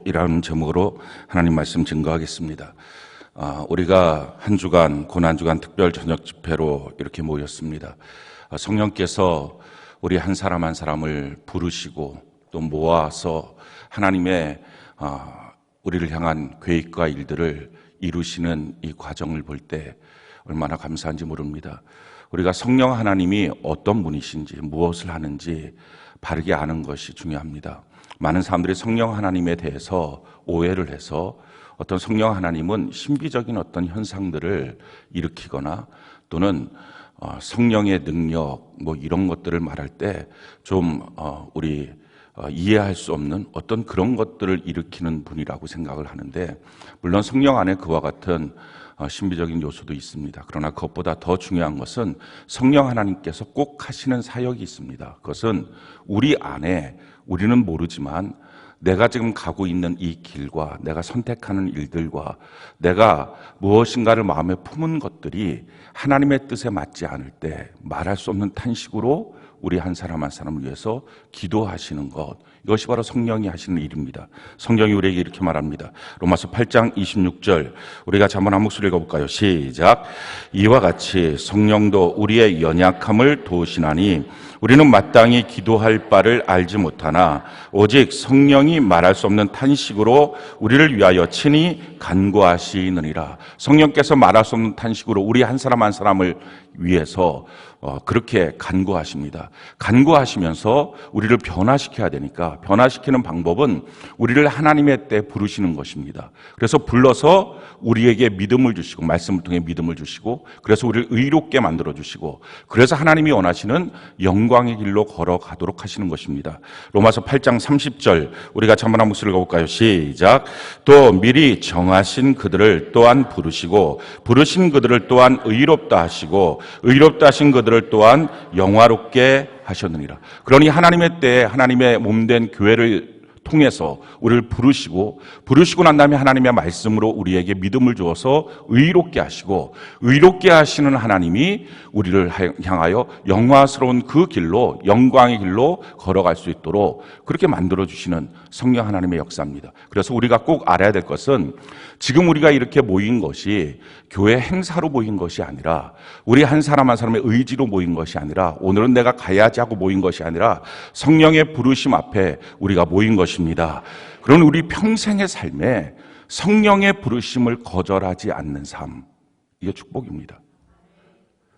이라는 제목으로 하나님 말씀 증거하겠습니다. 우리가 한 주간 고난주간 특별 저녁 집회로 이렇게 모였습니다. 성령께서 우리 한 사람 한 사람을 부르시고 또 모아서 하나님의 우리를 향한 계획과 일들을 이루시는 이 과정을 볼 때 얼마나 감사한지 모릅니다. 우리가 성령 하나님이 어떤 분이신지 무엇을 하는지 바르게 아는 것이 중요합니다. 많은 사람들이 성령 하나님에 대해서 오해를 해서 어떤 성령 하나님은 신비적인 어떤 현상들을 일으키거나 또는 성령의 능력 이런 것들을 말할 때 좀 우리 이해할 수 없는 어떤 그런 것들을 일으키는 분이라고 생각을 하는데, 물론 성령 안에 그와 같은 신비적인 요소도 있습니다. 그러나 그것보다 더 중요한 것은 성령 하나님께서 꼭 하시는 사역이 있습니다. 그것은 우리 안에 우리는 모르지만 내가 지금 가고 있는 이 길과 내가 선택하는 일들과 내가 무엇인가를 마음에 품은 것들이 하나님의 뜻에 맞지 않을 때 말할 수 없는 탄식으로 우리 한 사람 한 사람을 위해서 기도하시는 것, 이것이 바로 성령이 하시는 일입니다. 성경이 우리에게 이렇게 말합니다. 로마서 8장 26절, 우리가 한번 한 목소리 읽어볼까요? 시작. 이와 같이 성령도 우리의 연약함을 도우시나니 우리는 마땅히 기도할 바를 알지 못하나 오직 성령이 말할 수 없는 탄식으로 우리를 위하여 친히 간구하시느니라. 성령께서 말할 수 없는 탄식으로 우리 한 사람 한 사람을 위해서 그렇게 간구하십니다. 간구하시면서 우리를 변화시켜야 되니까 변화시키는 방법은 우리를 하나님의 때 부르시는 것입니다. 그래서 불러서 우리에게 믿음을 주시고 말씀을 통해 믿음을 주시고 그래서 우리를 의롭게 만들어 주시고 그래서 하나님이 원하시는 영광의 길로 걸어가도록 하시는 것입니다. 로마서 8장 30절 우리가 한번 한 목소리를 읽어볼까요? 시작. 또 미리 정하신 그들을 또한 부르시고 부르신 그들을 또한 의롭다 하시고 의롭다 하신 그들을 또한 영화롭게 하셨느니라. 그러니 하나님의 때에 하나님의 몸된 교회를 통해서 우리를 부르시고 난 다음에 하나님의 말씀으로 우리에게 믿음을 주어서 의롭게 하시고 의롭게 하시는 하나님이 우리를 향하여 영화스러운 그 길로 영광의 길로 걸어갈 수 있도록 그렇게 만들어주시는 성령 하나님의 역사입니다. 그래서 우리가 꼭 알아야 될 것은 지금 우리가 이렇게 모인 것이 교회 행사로 모인 것이 아니라 우리 한 사람 한 사람의 의지로 모인 것이 아니라 오늘은 내가 가야지 하고 모인 것이 아니라 성령의 부르심 앞에 우리가 모인 것입니다. 그런 우리 평생의 삶에 성령의 부르심을 거절하지 않는 삶, 이게 축복입니다.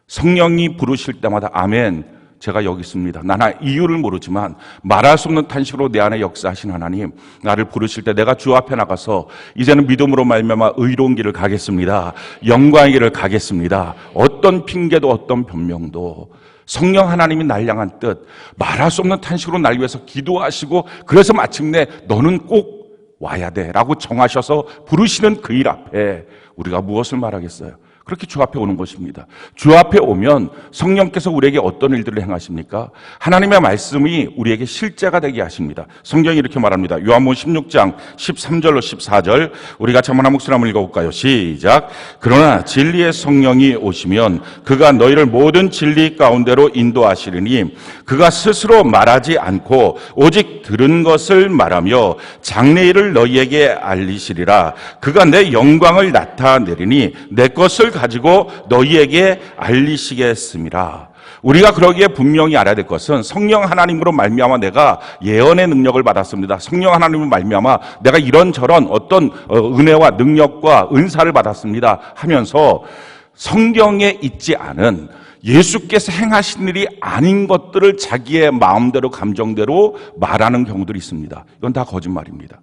성령이 부르실 때마다 아멘, 제가 여기 있습니다. 나는 이유를 모르지만 말할 수 없는 탄식으로 내 안에 역사하신 하나님, 나를 부르실 때 내가 주 앞에 나가서 이제는 믿음으로 말미암아 의로운 길을 가겠습니다. 영광의 길을 가겠습니다. 어떤 핑계도 어떤 변명도 성령 하나님이 날 향한 뜻, 말할 수 없는 탄식으로 날 위해서 기도하시고 그래서 마침내 너는 꼭 와야 돼 라고 정하셔서 부르시는 그 일 앞에 우리가 무엇을 말하겠어요? 그렇게 주 앞에 오는 것입니다. 주 앞에 오면 성령께서 우리에게 어떤 일들을 행하십니까? 하나님의 말씀이 우리에게 실제가 되게 하십니다. 성경이 이렇게 말합니다. 요한복음 16장 13절로 14절 우리가 한번 한 목소리 한번 읽어볼까요? 시작. 그러나 진리의 성령이 오시면 그가 너희를 모든 진리 가운데로 인도하시리니 그가 스스로 말하지 않고 오직 들은 것을 말하며 장래일을 너희에게 알리시리라. 그가 내 영광을 나타내리니 내 것을 가지고 너희에게 알리시겠습니다. 우리가 그러기에 분명히 알아야 될 것은 성령 하나님으로 말미암아 내가 예언의 능력을 받았습니다. 성령 하나님으로 말미암아 내가 이런저런 어떤 은혜와 능력과 은사를 받았습니다 하면서 성경에 있지 않은 예수께서 행하신 일이 아닌 것들을 자기의 마음대로 감정대로 말하는 경우들이 있습니다. 이건 다 거짓말입니다.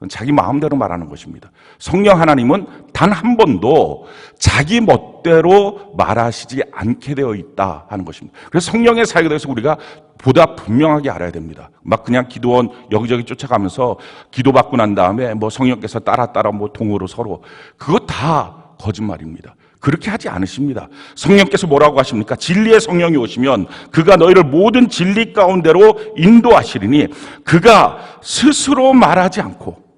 자기 마음대로 말하는 것입니다. 성령 하나님은 단 한 번도 자기 멋대로 말하시지 않게 되어 있다 하는 것입니다. 그래서 성령의 사역에 대해서 우리가 보다 분명하게 알아야 됩니다. 막 그냥 기도원 여기저기 쫓아가면서 기도받고 난 다음에 성령께서 따라 동으로 서로, 그거 다 거짓말입니다. 그렇게 하지 않으십니다. 성령께서 뭐라고 하십니까? 진리의 성령이 오시면 그가 너희를 모든 진리 가운데로 인도하시리니 그가 스스로 말하지 않고,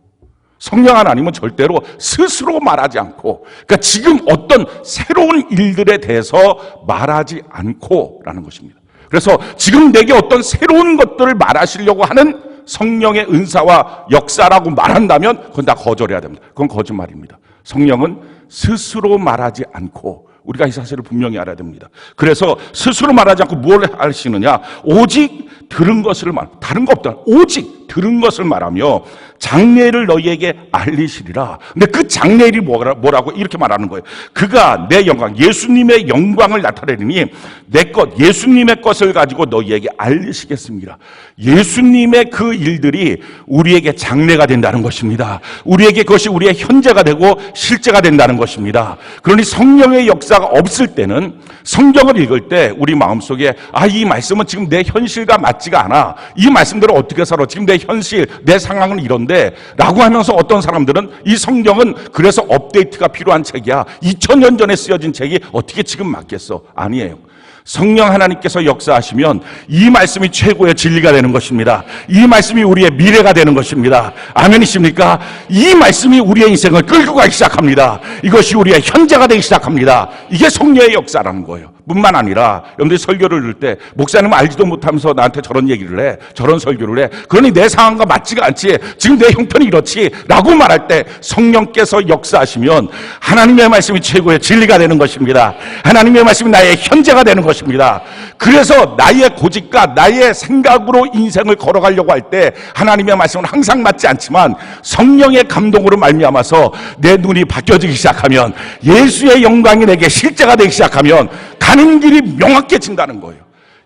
성령 하나님은 절대로 스스로 말하지 않고, 그러니까 지금 어떤 새로운 일들에 대해서 말하지 않고 라는 것입니다. 그래서 지금 내게 어떤 새로운 것들을 말하시려고 하는 성령의 은사와 역사라고 말한다면 그건 다 거절해야 됩니다. 그건 거짓말입니다. 성령은 스스로 말하지 않고, 우리가 이 사실을 분명히 알아야 됩니다. 그래서 스스로 말하지 않고 뭘 하시느냐? 오직 들은 것을 다른 거 없다. 오직 들은 것을 말하며 장래를 너희에게 알리시리라. 근데 그 장래일이 뭐라고 이렇게 말하는 거예요. 그가 내 영광, 예수님의 영광을 나타내리니 내 것, 예수님의 것을 가지고 너희에게 알리시겠습니다. 예수님의 그 일들이 우리에게 장래가 된다는 것입니다. 우리에게 그것이 우리의 현재가 되고 실제가 된다는 것입니다. 그러니 성령의 역사가 없을 때는 성경을 읽을 때 우리 마음속에 이 말씀은 지금 내 현실과 맞지가 않아. 이 말씀대로 어떻게 살아? 지금 내 현실, 내 상황은 이런데 라고 하면서 어떤 사람들은 이 성경은 그래서 업데이트가 필요한 책이야. 2000년 전에 쓰여진 책이 어떻게 지금 맞겠어? 아니에요. 성령 하나님께서 역사하시면 이 말씀이 최고의 진리가 되는 것입니다. 이 말씀이 우리의 미래가 되는 것입니다. 아멘이십니까? 이 말씀이 우리의 인생을 끌고 가기 시작합니다. 이것이 우리의 현재가 되기 시작합니다. 이게 성령의 역사라는 거예요. 뿐만 아니라 여러분들이 설교를 들을 때 목사님은 알지도 못하면서 나한테 저런 얘기를 해, 저런 설교를 해. 그러니 내 상황과 맞지가 않지, 지금 내 형편이 이렇지 라고 말할 때 성령께서 역사하시면 하나님의 말씀이 최고의 진리가 되는 것입니다. 하나님의 말씀이 나의 현재가 되는 것입니다. 그래서 나의 고집과 나의 생각으로 인생을 걸어가려고 할 때 하나님의 말씀은 항상 맞지 않지만 성령의 감동으로 말미암아서 내 눈이 바뀌어지기 시작하면, 예수의 영광이 내게 실제가 되기 시작하면 가는 길이 명확해진다는 거예요.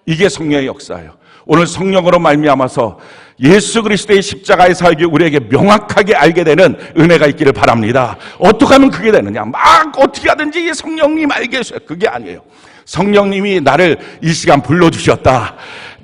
이게 성령의 역사예요. 오늘 성령으로 말미암아서 예수 그리스도의 십자가의 사역이 우리에게 명확하게 알게 되는 은혜가 있기를 바랍니다. 어떻게 하면 그게 되느냐? 막 어떻게 하든지 성령님 알게 해주세요. 그게 아니에요. 성령님이 나를 이 시간 불러주셨다.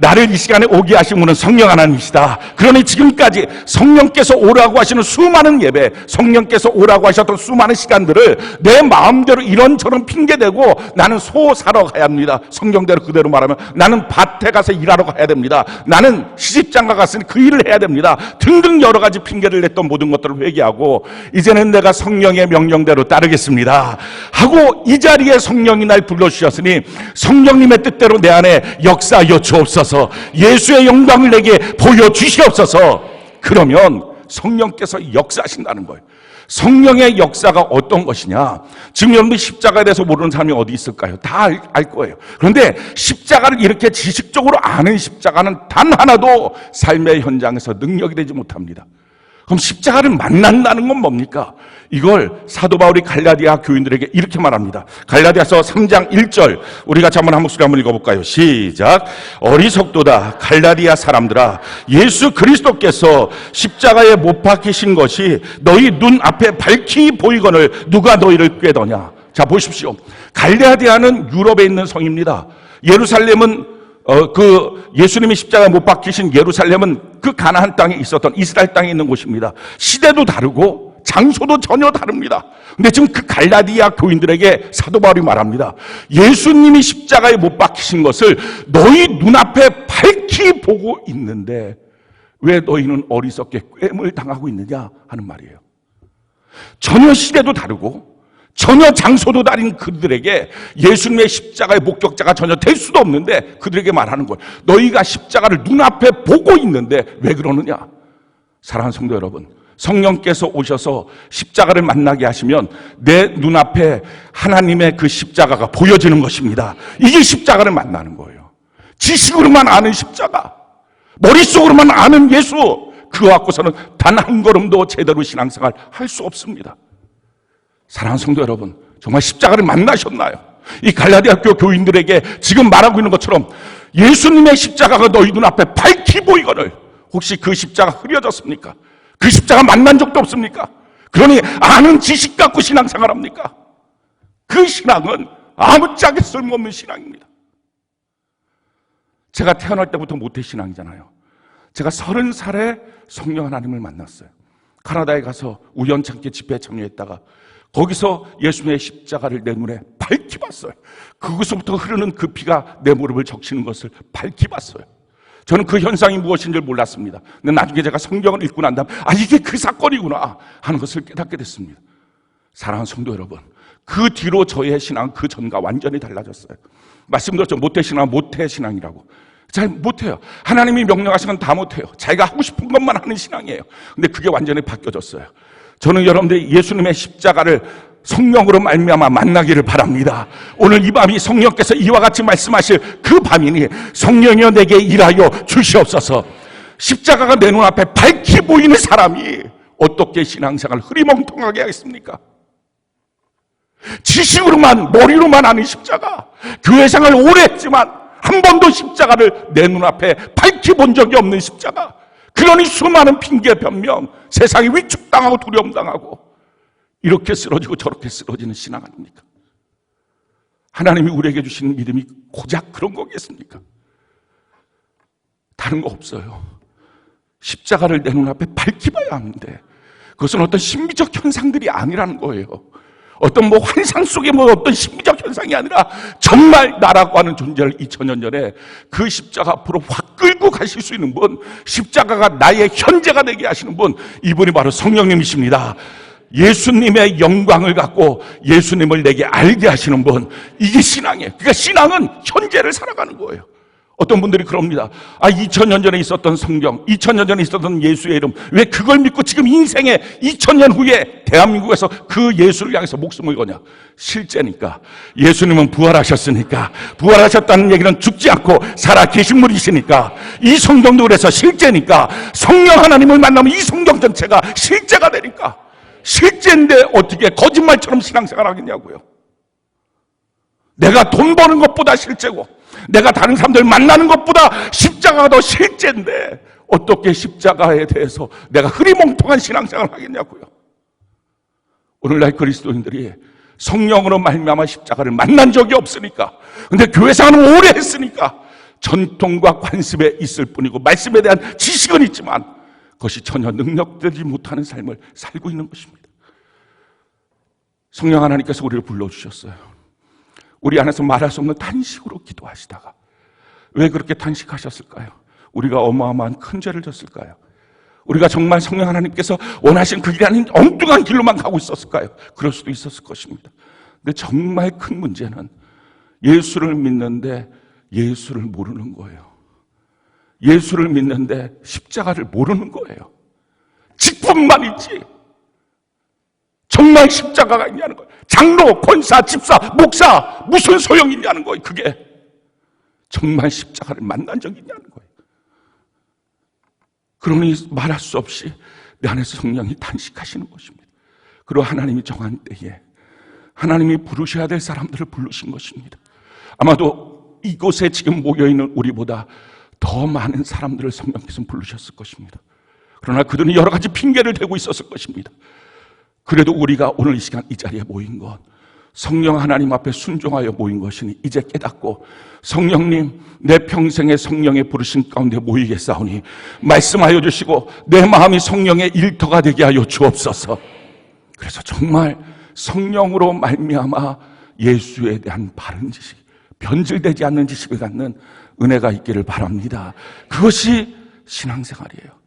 나를 이 시간에 오게 하신 분은 성령 하나님이시다. 그러니 지금까지 성령께서 오라고 하시는 수많은 예배, 성령께서 오라고 하셨던 수많은 시간들을 내 마음대로 이런저런 핑계대고 나는 소 사러 가야 합니다. 성경대로 그대로 말하면 나는 밭에 가서 일하러 가야 됩니다. 나는 시집장가 갔으니 그 일을 해야 됩니다. 등등 여러 가지 핑계를 냈던 모든 것들을 회개하고 이제는 내가 성령의 명령대로 따르겠습니다 하고 이 자리에 성령이 날 불러주셨으니 성령님의 뜻대로 내 안에 역사하여 주옵소서. 예수의 영광을 내게 보여주시옵소서. 그러면 성령께서 역사하신다는 거예요. 성령의 역사가 어떤 것이냐? 지금 여러분들 십자가에 대해서 모르는 사람이 어디 있을까요? 다 알 거예요. 그런데 십자가를 이렇게 지식적으로 아는 십자가는 단 하나도 삶의 현장에서 능력이 되지 못합니다. 그럼 십자가를 만난다는 건 뭡니까? 이걸 사도 바울이 갈라디아 교인들에게 이렇게 말합니다. 갈라디아서 3장 1절 우리 같이 한번 한 목소리 한번 읽어볼까요? 시작. 어리석도다 갈라디아 사람들아, 예수 그리스도께서 십자가에 못 박히신 것이 너희 눈앞에 밝히 보이거늘 누가 너희를 꾀더냐. 자 보십시오. 갈라디아는 유럽에 있는 성입니다. 예루살렘은 예수님이 십자가에 못 박히신 예루살렘은 그 가나안 땅에 있었던 이스라엘 땅에 있는 곳입니다. 시대도 다르고 장소도 전혀 다릅니다. 근데 지금 그 갈라디아 교인들에게 사도 바울이 말합니다. 예수님이 십자가에 못 박히신 것을 너희 눈앞에 밝히 보고 있는데 왜 너희는 어리석게 꾀임을 당하고 있느냐 하는 말이에요. 전혀 시대도 다르고 전혀 장소도 다른 그들에게 예수님의 십자가의 목격자가 전혀 될 수도 없는데 그들에게 말하는 거예요. 너희가 십자가를 눈앞에 보고 있는데 왜 그러느냐? 사랑하는 성도 여러분, 성령께서 오셔서 십자가를 만나게 하시면 내 눈앞에 하나님의 그 십자가가 보여지는 것입니다. 이게 십자가를 만나는 거예요. 지식으로만 아는 십자가, 머릿속으로만 아는 예수, 그거 갖고서는 단 한 걸음도 제대로 신앙생활 할 수 없습니다. 사랑하는 성도 여러분, 정말 십자가를 만나셨나요? 이 갈라디아 교인들에게 지금 말하고 있는 것처럼 예수님의 십자가가 너희 눈앞에 밝히 보이거늘 혹시 그 십자가 흐려졌습니까? 그 십자가 만난 적도 없습니까? 그러니 아는 지식 갖고 신앙생활합니까? 그 신앙은 아무짝에 쓸모없는 신앙입니다. 제가 태어날 때부터 모태신앙이잖아요. 제가 30살에 성령 하나님을 만났어요. 캐나다에 가서 우연찮게 집회에 참여했다가 거기서 예수님의 십자가를 내 눈에 밝히 봤어요. 그곳부터 흐르는 그 피가 내 무릎을 적시는 것을 밝히 봤어요. 저는 그 현상이 무엇인 줄 몰랐습니다. 근데 나중에 제가 성경을 읽고 난 다음 이게 그 사건이구나 하는 것을 깨닫게 됐습니다. 사랑하는 성도 여러분, 그 뒤로 저의 신앙 그 전과 완전히 달라졌어요. 말씀드렸죠. 모태신앙은 모태신앙이라고. 잘 못해요. 하나님이 명령하신 건 다 못해요. 자기가 하고 싶은 것만 하는 신앙이에요. 근데 그게 완전히 바뀌어졌어요. 저는 여러분들이 예수님의 십자가를 성령으로 말미암아 만나기를 바랍니다. 오늘 이 밤이 성령께서 이와 같이 말씀하실 그 밤이니 성령이여 내게 일하여 주시옵소서. 십자가가 내 눈앞에 밝히 보이는 사람이 어떻게 신앙생활을 흐리멍텅하게 하겠습니까? 지식으로만 머리로만 아는 십자가, 교회 생활을 오래 했지만 한 번도 십자가를 내 눈앞에 밝히 본 적이 없는 십자가, 그러니 수많은 핑계 변명, 세상에 위축당하고 두려움당하고 이렇게 쓰러지고 저렇게 쓰러지는 신앙 아닙니까? 하나님이 우리에게 주시는 믿음이 고작 그런 거겠습니까? 다른 거 없어요. 십자가를 내 눈앞에 밝히 봐야 하는데 그것은 어떤 심미적 현상들이 아니라는 거예요. 어떤 환상 속의 어떤 심미적 현상이 아니라 정말 나라고 하는 존재를 2000년 전에 그 십자가 앞으로 확 끌고 가실 수 있는 분, 십자가가 나의 현재가 되게 하시는 분, 이분이 바로 성령님이십니다. 예수님의 영광을 갖고 예수님을 내게 알게 하시는 분, 이게 신앙이에요. 그러니까 신앙은 현재를 살아가는 거예요. 어떤 분들이 그럽니다. 2000년 전에 있었던 성경, 2000년 전에 있었던 예수의 이름, 왜 그걸 믿고 지금 인생에 2000년 후에 대한민국에서 그 예수를 향해서 목숨을 거냐? 실제니까. 예수님은 부활하셨으니까. 부활하셨다는 얘기는 죽지 않고 살아 계신 분이시니까. 이 성경도 그래서 실제니까. 성령 하나님을 만나면 이 성경 전체가 실제가 되니까. 실제인데 어떻게 거짓말처럼 신앙생활 하겠냐고요. 내가 돈 버는 것보다 실제고 내가 다른 사람들 만나는 것보다 십자가가 더 실제인데 어떻게 십자가에 대해서 내가 흐리멍텅한 신앙생활을 하겠냐고요. 오늘날 그리스도인들이 성령으로 말미암아 십자가를 만난 적이 없으니까, 근데 교회생활은 오래 했으니까 전통과 관습에 있을 뿐이고 말씀에 대한 지식은 있지만 그것이 전혀 능력되지 못하는 삶을 살고 있는 것입니다. 성령 하나님께서 우리를 불러주셨어요. 우리 안에서 말할 수 없는 탄식으로 기도하시다가 왜 그렇게 탄식하셨을까요? 우리가 어마어마한 큰 죄를 졌을까요? 우리가 정말 성령 하나님께서 원하신 그 길이 아닌 엉뚱한 길로만 가고 있었을까요? 그럴 수도 있었을 것입니다. 근데 정말 큰 문제는 예수를 믿는데 예수를 모르는 거예요. 예수를 믿는데 십자가를 모르는 거예요. 직분만 있지 정말 십자가가 있냐는 거예요. 장로, 권사, 집사, 목사 무슨 소용이 있냐는 거예요. 그게 정말 십자가를 만난 적이 있냐는 거예요. 그러니 말할 수 없이 내 안에서 성령이 탄식하시는 것입니다. 그리고 하나님이 정한 때에 하나님이 부르셔야 될 사람들을 부르신 것입니다. 아마도 이곳에 지금 모여있는 우리보다 더 많은 사람들을 성령께서 부르셨을 것입니다. 그러나 그들은 여러 가지 핑계를 대고 있었을 것입니다. 그래도 우리가 오늘 이 시간 이 자리에 모인 것, 성령 하나님 앞에 순종하여 모인 것이니 이제 깨닫고 성령님, 내 평생의 성령의 부르심 가운데 모이겠사오니 말씀하여 주시고 내 마음이 성령의 일터가 되게 하여 주옵소서. 그래서 정말 성령으로 말미암아 예수에 대한 바른 지식, 변질되지 않는 지식을 갖는 은혜가 있기를 바랍니다. 그것이 신앙생활이에요.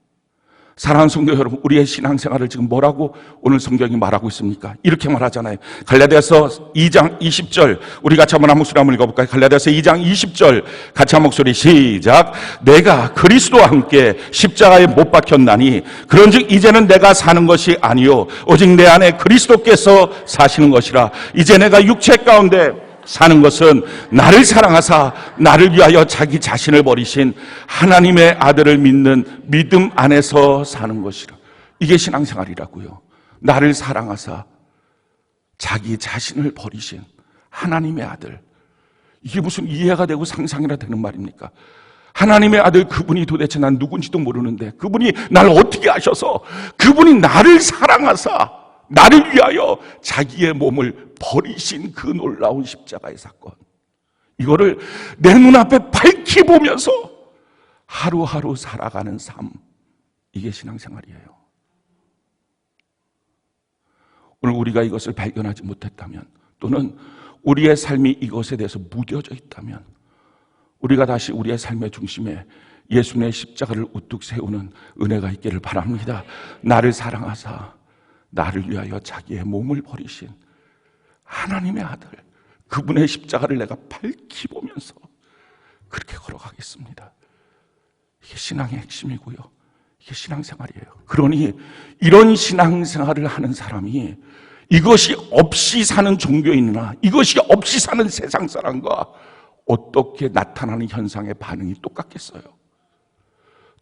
사랑하는 성도 여러분, 우리의 신앙생활을 지금 뭐라고 오늘 성경이 말하고 있습니까? 이렇게 말하잖아요. 갈라디아서 2장 20절, 우리 같이 한번 한 목소리 한번 읽어볼까요? 갈라디아서 2장 20절 같이 한 목소리 시작. 내가 그리스도와 함께 십자가에 못 박혔나니 그런즉 이제는 내가 사는 것이 아니요 오직 내 안에 그리스도께서 사시는 것이라. 이제 내가 육체 가운데 사는 것은 나를 사랑하사 나를 위하여 자기 자신을 버리신 하나님의 아들을 믿는 믿음 안에서 사는 것이라. 이게 신앙생활이라고요. 나를 사랑하사 자기 자신을 버리신 하나님의 아들. 이게 무슨 이해가 되고 상상이나 되는 말입니까? 하나님의 아들, 그분이 도대체 난 누군지도 모르는데 그분이 나를 어떻게 아셔서 그분이 나를 사랑하사 나를 위하여 자기의 몸을 버리신 그 놀라운 십자가의 사건, 이거를 내 눈앞에 밝히 보면서 하루하루 살아가는 삶, 이게 신앙생활이에요. 오늘 우리가 이것을 발견하지 못했다면, 또는 우리의 삶이 이것에 대해서 무뎌져 있다면, 우리가 다시 우리의 삶의 중심에 예수님의 십자가를 우뚝 세우는 은혜가 있기를 바랍니다. 나를 사랑하사 나를 위하여 자기의 몸을 버리신 하나님의 아들, 그분의 십자가를 내가 밝히 보면서 그렇게 걸어가겠습니다. 이게 신앙의 핵심이고요. 이게 신앙생활이에요. 그러니 이런 신앙생활을 하는 사람이 이것이 없이 사는 종교인이나 이것이 없이 사는 세상 사람과 어떻게 나타나는 현상의 반응이 똑같겠어요?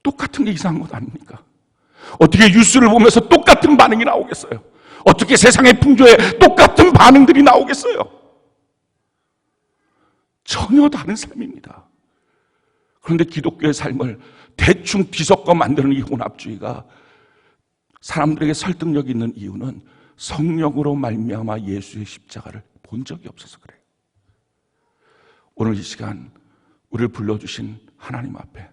똑같은 게 이상한 것 아닙니까? 어떻게 뉴스를 보면서 똑같은 반응이 나오겠어요? 어떻게 세상의 풍조에 똑같은 반응들이 나오겠어요? 전혀 다른 삶입니다. 그런데 기독교의 삶을 대충 뒤섞어 만드는 이 혼합주의가 사람들에게 설득력 있는 이유는 성령으로 말미암아 예수의 십자가를 본 적이 없어서 그래요. 오늘 이 시간 우리를 불러주신 하나님 앞에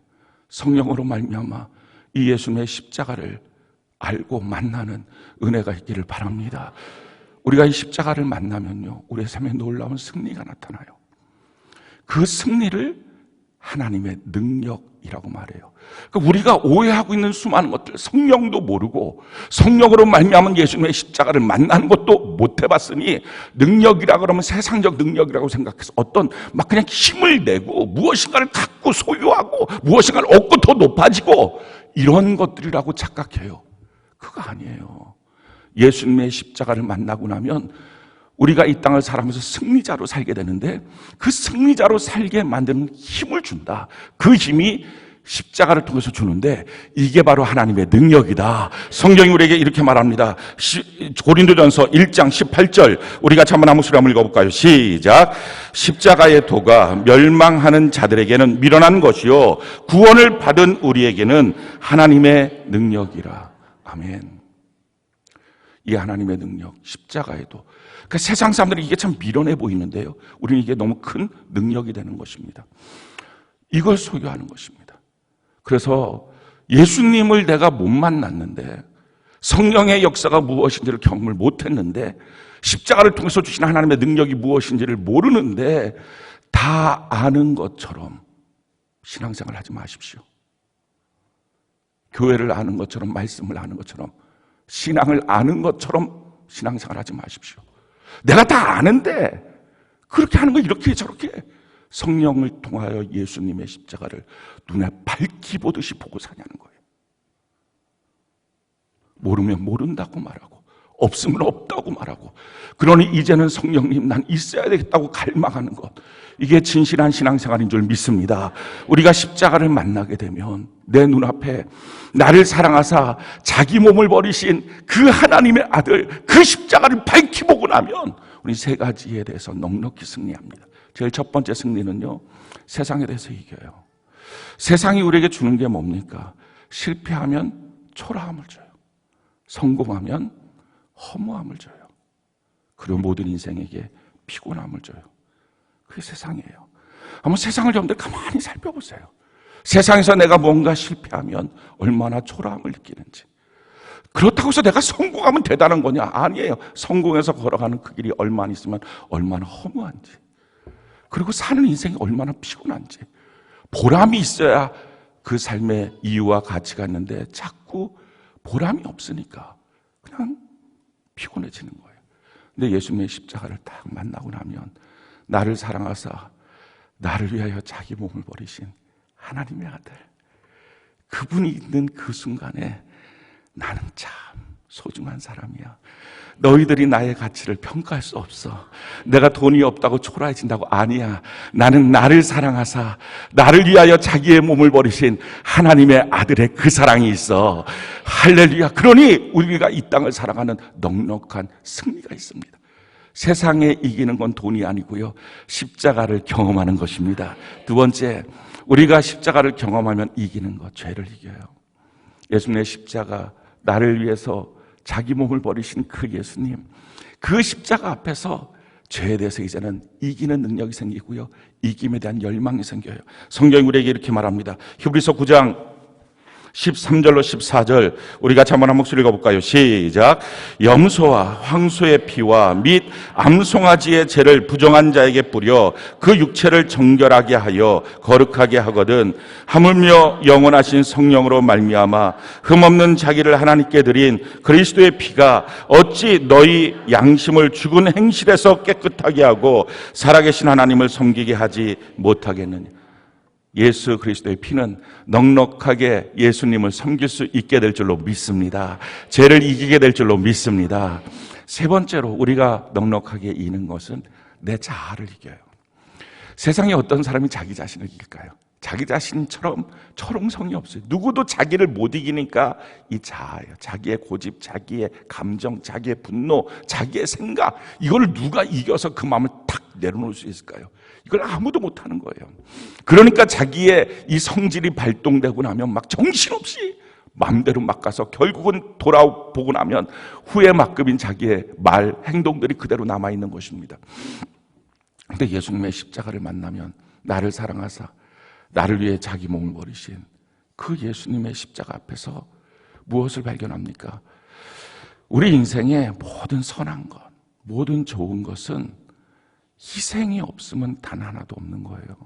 성령으로 말미암아 이 예수님의 십자가를 알고 만나는 은혜가 있기를 바랍니다. 우리가 이 십자가를 만나면요, 우리의 삶에 놀라운 승리가 나타나요. 그 승리를 하나님의 능력이라고 말해요. 그러니까 우리가 오해하고 있는 수많은 것들, 성령도 모르고 성령으로 말미암은 예수님의 십자가를 만나는 것도 못 해봤으니 능력이라 그러면 세상적 능력이라고 생각해서 어떤 막 그냥 힘을 내고 무엇인가를 갖고 소유하고 무엇인가를 얻고 더 높아지고 이런 것들이라고 착각해요. 그거 아니에요. 예수님의 십자가를 만나고 나면 우리가 이 땅을 살아가면서 승리자로 살게 되는데 그 승리자로 살게 만드는 힘을 준다. 그 힘이 십자가를 통해서 주는데 이게 바로 하나님의 능력이다. 성경이 우리에게 이렇게 말합니다. 고린도전서 1장 18절 우리가 한번 한 목소리 한번 읽어볼까요? 시작. 십자가의 도가 멸망하는 자들에게는 미련한 것이요 구원을 받은 우리에게는 하나님의 능력이라. 아멘. 이 하나님의 능력, 십자가의 도. 그러니까 세상 사람들이 이게 참 미련해 보이는데요, 우리는 이게 너무 큰 능력이 되는 것입니다. 이걸 소유하는 것입니다. 그래서 예수님을 내가 못 만났는데, 성령의 역사가 무엇인지를 경험을 못했는데, 십자가를 통해서 주신 하나님의 능력이 무엇인지를 모르는데 다 아는 것처럼 신앙생활 하지 마십시오. 교회를 아는 것처럼, 말씀을 아는 것처럼, 신앙을 아는 것처럼 신앙생활 하지 마십시오. 내가 다 아는데 그렇게 하는 거 이렇게 저렇게 성령을 통하여 예수님의 십자가를 눈에 밝히 보듯이 보고 사냐는 거예요. 모르면 모른다고 말하고 없으면 없다고 말하고, 그러니 이제는 성령님 난 있어야 되겠다고 갈망하는 것, 이게 진실한 신앙생활인 줄 믿습니다. 우리가 십자가를 만나게 되면 내 눈앞에 나를 사랑하사 자기 몸을 버리신 그 하나님의 아들, 그 십자가를 밝히 보고 나면 우리 세 가지에 대해서 넉넉히 승리합니다. 제일 첫 번째 승리는요, 세상에 대해서 이겨요. 세상이 우리에게 주는 게 뭡니까? 실패하면 초라함을 줘요. 성공하면 허무함을 줘요. 그리고 모든 인생에게 피곤함을 줘요. 그게 세상이에요. 한번 세상을 여러분들 가만히 살펴보세요. 세상에서 내가 뭔가 실패하면 얼마나 초라함을 느끼는지. 그렇다고 해서 내가 성공하면 대단한 거냐? 아니에요. 성공해서 걸어가는 그 길이 얼마나 있으면 얼마나 허무한지, 그리고 사는 인생이 얼마나 피곤한지. 보람이 있어야 그 삶의 이유와 가치가 있는데 자꾸 보람이 없으니까 그냥 피곤해지는 거예요. 근데 예수님의 십자가를 딱 만나고 나면 나를 사랑하사 나를 위하여 자기 몸을 버리신 하나님의 아들, 그분이 있는 그 순간에 나는 참 소중한 사람이야. 너희들이 나의 가치를 평가할 수 없어. 내가 돈이 없다고 초라해진다고. 아니야. 나는 나를 사랑하사 나를 위하여 자기의 몸을 버리신 하나님의 아들의 그 사랑이 있어. 할렐루야. 그러니 우리가 이 땅을 살아가는 넉넉한 승리가 있습니다. 세상에 이기는 건 돈이 아니고요, 십자가를 경험하는 것입니다. 두 번째, 우리가 십자가를 경험하면 이기는 것, 죄를 이겨요. 예수님의 십자가, 나를 위해서 자기 몸을 버리신 그 예수님, 그 십자가 앞에서 죄에 대해서 이제는 이기는 능력이 생기고요, 이김에 대한 열망이 생겨요. 성경이 우리에게 이렇게 말합니다. 히브리서 9장 13절로 14절 우리 같이 한번 한 목소리 읽어볼까요? 시작. 염소와 황소의 피와 및 암송아지의 죄를 부정한 자에게 뿌려 그 육체를 정결하게 하여 거룩하게 하거든 하물며 영원하신 성령으로 말미암아 흠없는 자기를 하나님께 드린 그리스도의 피가 어찌 너희 양심을 죽은 행실에서 깨끗하게 하고 살아계신 하나님을 섬기게 하지 못하겠느냐. 예수 그리스도의 피는 넉넉하게 예수님을 섬길 수 있게 될 줄로 믿습니다. 죄를 이기게 될 줄로 믿습니다. 세 번째로 우리가 넉넉하게 이기는 것은 내 자아를 이겨요. 세상에 어떤 사람이 자기 자신을 이길까요? 자기 자신처럼 철옹성이 없어요. 누구도 자기를 못 이기니까 이 자아예요. 자기의 고집, 자기의 감정, 자기의 분노, 자기의 생각, 이걸 누가 이겨서 그 마음을 탁 내려놓을 수 있을까요? 이걸 아무도 못하는 거예요. 그러니까 자기의 이 성질이 발동되고 나면 막 정신없이 마음대로 막 가서 결국은 돌아보고 나면 후회 막급인 자기의 말, 행동들이 그대로 남아있는 것입니다. 그런데 예수님의 십자가를 만나면 나를 사랑하사 나를 위해 자기 몸을 버리신 그 예수님의 십자가 앞에서 무엇을 발견합니까? 우리 인생의 모든 선한 것, 모든 좋은 것은 희생이 없으면 단 하나도 없는 거예요.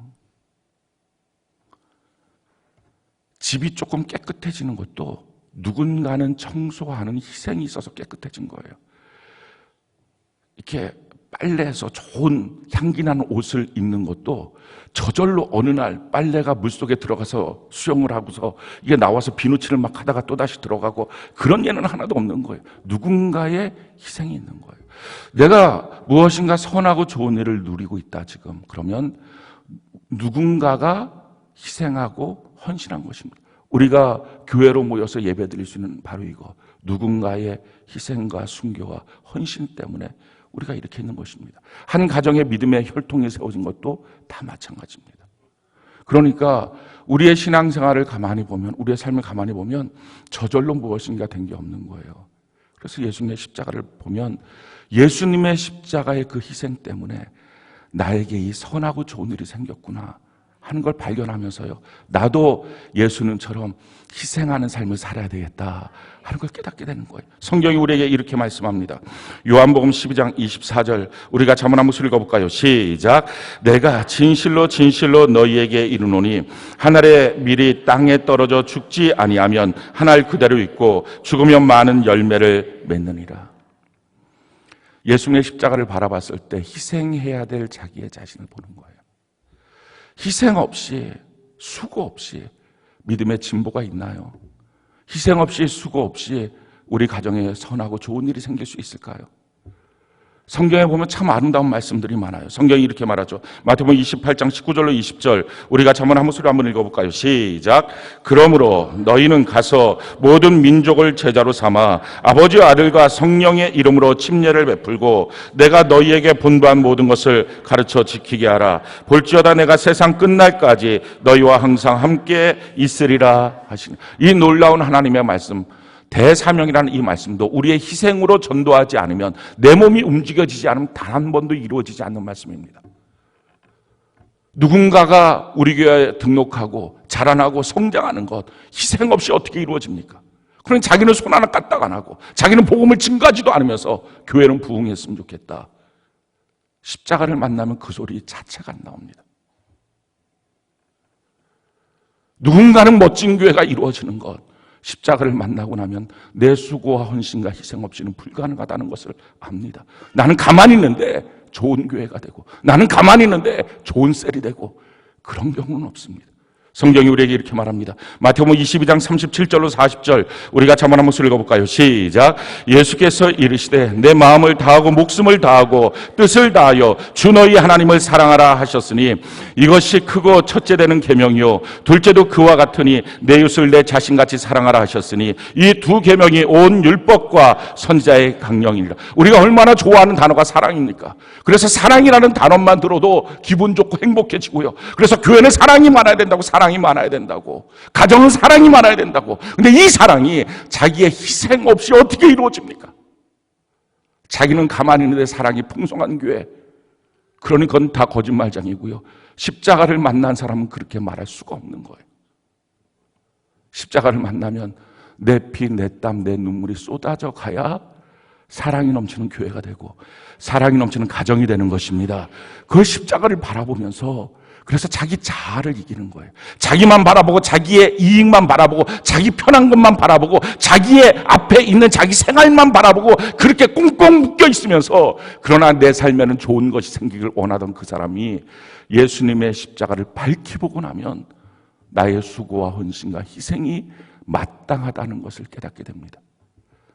집이 조금 깨끗해지는 것도 누군가는 청소하는 희생이 있어서 깨끗해진 거예요. 이렇게 빨래해서 좋은 향기 나는 옷을 입는 것도 저절로 어느 날 빨래가 물속에 들어가서 수영을 하고서 이게 나와서 비누칠을 막 하다가 또다시 들어가고 그런 예는 하나도 없는 거예요. 누군가의 희생이 있는 거예요. 내가 무엇인가 선하고 좋은 일을 누리고 있다 지금. 그러면 누군가가 희생하고 헌신한 것입니다. 우리가 교회로 모여서 예배 드릴 수 있는 바로 이거. 누군가의 희생과 순교와 헌신 때문에 우리가 이렇게 있는 것입니다. 한 가정의 믿음의 혈통이 세워진 것도 다 마찬가지입니다. 그러니까 우리의 신앙생활을 가만히 보면, 우리의 삶을 가만히 보면 저절로 무엇인가 된 게 없는 거예요. 그래서 예수님의 십자가를 보면 예수님의 십자가의 그 희생 때문에 나에게 이 선하고 좋은 일이 생겼구나 하는 걸 발견하면서요, 나도 예수님처럼 희생하는 삶을 살아야 되겠다 하는 걸 깨닫게 되는 거예요. 성경이 우리에게 이렇게 말씀합니다. 요한복음 12장 24절 우리가 잠언 한 목소리 읽어볼까요? 시작. 내가 진실로 진실로 너희에게 이르노니 한 알의 밀이 땅에 떨어져 죽지 아니하면 한 알 그대로 있고 죽으면 많은 열매를 맺느니라. 예수님의 십자가를 바라봤을 때 희생해야 될 자기의 자신을 보는 거예요. 희생 없이, 수고 없이 믿음의 진보가 있나요? 희생 없이, 수고 없이 우리 가정에 선하고 좋은 일이 생길 수 있을까요? 성경에 보면 참 아름다운 말씀들이 많아요. 성경이 이렇게 말하죠. 마태복음 28장 19절로 20절 우리가 잠언 한 목소리 한번 읽어볼까요? 시작. 그러므로 너희는 가서 모든 민족을 제자로 삼아 아버지와 아들과 성령의 이름으로 침례를 베풀고 내가 너희에게 분부한 모든 것을 가르쳐 지키게 하라. 볼지어다 내가 세상 끝날까지 너희와 항상 함께 있으리라 하시니. 이 놀라운 하나님의 말씀, 대사명이라는 이 말씀도 우리의 희생으로 전도하지 않으면, 내 몸이 움직여지지 않으면 단 한 번도 이루어지지 않는 말씀입니다. 누군가가 우리 교회에 등록하고 자라나고 성장하는 것 희생 없이 어떻게 이루어집니까? 그러니 자기는 손 하나 까딱 안 하고 자기는 복음을 증가하지도 않으면서 교회는 부흥했으면 좋겠다. 십자가를 만나면 그 소리 자체가 안 나옵니다. 누군가는 멋진 교회가 이루어지는 것, 십자가를 만나고 나면 내 수고와 헌신과 희생 없이는 불가능하다는 것을 압니다. 나는 가만히 있는데 좋은 교회가 되고, 나는 가만히 있는데 좋은 셀이 되고, 그런 경우는 없습니다. 성경이 우리에게 이렇게 말합니다. 마태복음 22장 37절로 40절 우리가 잠언 한 목소리 읽어볼까요? 시작. 예수께서 이르시되 내 마음을 다하고 목숨을 다하고 뜻을 다하여 주 너희 하나님을 사랑하라 하셨으니 이것이 크고 첫째 되는 계명이요 둘째도 그와 같으니 내 이웃을 내 자신같이 사랑하라 하셨으니 이 두 계명이 온 율법과 선지자의 강령이니라. 우리가 얼마나 좋아하는 단어가 사랑입니까? 그래서 사랑이라는 단어만 들어도 기분 좋고 행복해지고요. 그래서 교회는 사랑이 많아야 된다고, 사랑이 많아야 된다고, 가정은 사랑이 많아야 된다고. 근데 이 사랑이 자기의 희생 없이 어떻게 이루어집니까? 자기는 가만히 있는데 사랑이 풍성한 교회, 그러니 그건 다 거짓말장이고요. 십자가를 만난 사람은 그렇게 말할 수가 없는 거예요. 십자가를 만나면 내 피, 내 땀, 내 눈물이 쏟아져 가야 사랑이 넘치는 교회가 되고 사랑이 넘치는 가정이 되는 것입니다. 그 십자가를 바라보면서, 그래서 자기 자아를 이기는 거예요. 자기만 바라보고 자기의 이익만 바라보고 자기 편한 것만 바라보고 자기의 앞에 있는 자기 생활만 바라보고 그렇게 꽁꽁 묶여 있으면서, 그러나 내 삶에는 좋은 것이 생기길 원하던 그 사람이 예수님의 십자가를 밝히 보고 나면 나의 수고와 헌신과 희생이 마땅하다는 것을 깨닫게 됩니다.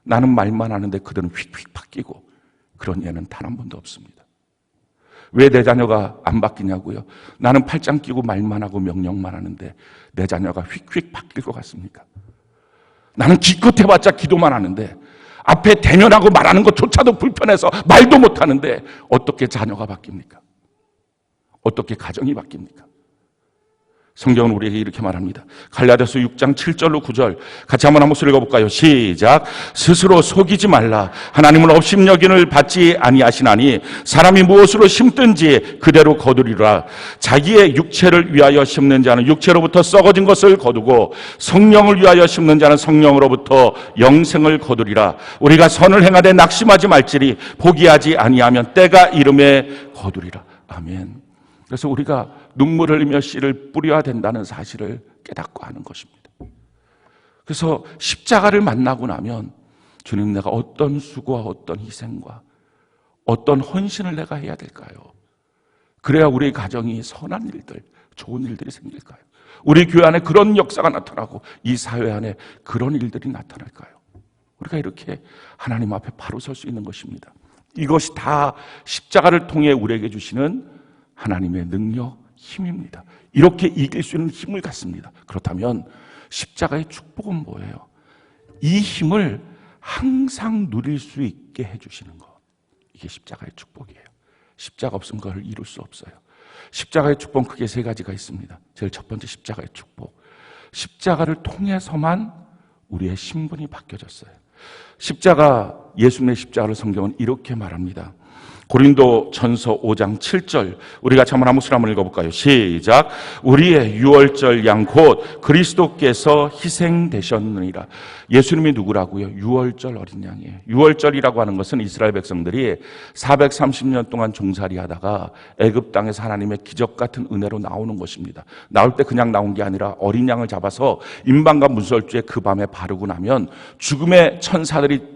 나는 말만 하는데 그들은 휙휙 바뀌고 그런 예는 단 한 번도 없습니다. 왜 내 자녀가 안 바뀌냐고요? 나는 팔짱 끼고 말만 하고 명령만 하는데 내 자녀가 휙휙 바뀔 것 같습니까? 나는 기껏 해봤자 기도만 하는데 앞에 대면하고 말하는 것조차도 불편해서 말도 못하는데 어떻게 자녀가 바뀝니까? 어떻게 가정이 바뀝니까? 성경은 우리에게 이렇게 말합니다. 갈라디아서 6장 7절로 9절 같이 한번 한 목소리 읽어볼까요? 시작. 스스로 속이지 말라. 하나님은 업신여김을 받지 아니하시나니 사람이 무엇으로 심든지 그대로 거두리라. 자기의 육체를 위하여 심는 자는 육체로부터 썩어진 것을 거두고 성령을 위하여 심는 자는 성령으로부터 영생을 거두리라. 우리가 선을 행하되 낙심하지 말지니 포기하지 아니하면 때가 이름에 거두리라. 아멘. 그래서 우리가 눈물을 흘리며 씨를 뿌려야 된다는 사실을 깨닫고 하는 것입니다. 그래서 십자가를 만나고 나면 주님, 내가 어떤 수고와 어떤 희생과 어떤 헌신을 내가 해야 될까요? 그래야 우리 가정이 선한 일들, 좋은 일들이 생길까요? 우리 교회 안에 그런 역사가 나타나고 이 사회 안에 그런 일들이 나타날까요? 우리가 이렇게 하나님 앞에 바로 설 수 있는 것입니다. 이것이 다 십자가를 통해 우리에게 주시는 하나님의 능력, 힘입니다. 이렇게 이길 수 있는 힘을 갖습니다. 그렇다면 십자가의 축복은 뭐예요? 이 힘을 항상 누릴 수 있게 해주시는 것. 이게 십자가의 축복이에요. 십자가 없으면 그걸 이룰 수 없어요. 십자가의 축복은 크게 세 가지가 있습니다. 제일 첫 번째 십자가의 축복. 십자가를 통해서만 우리의 신분이 바뀌어졌어요. 십자가, 예수님의 십자가를 성경은 이렇게 말합니다. 고린도 전서 5장 7절 우리 같이 한번 한 목소리 한번 읽어볼까요? 시작. 우리의 유월절 양 곧 그리스도께서 희생되셨느니라. 예수님이 누구라고요? 유월절 어린 양이에요. 유월절이라고 하는 것은 이스라엘 백성들이 430년 동안 종살이 하다가 애굽 땅에서 하나님의 기적 같은 은혜로 나오는 것입니다. 나올 때 그냥 나온 게 아니라 어린 양을 잡아서 임방과 문설주에 그 밤에 바르고 나면 죽음의 천사들이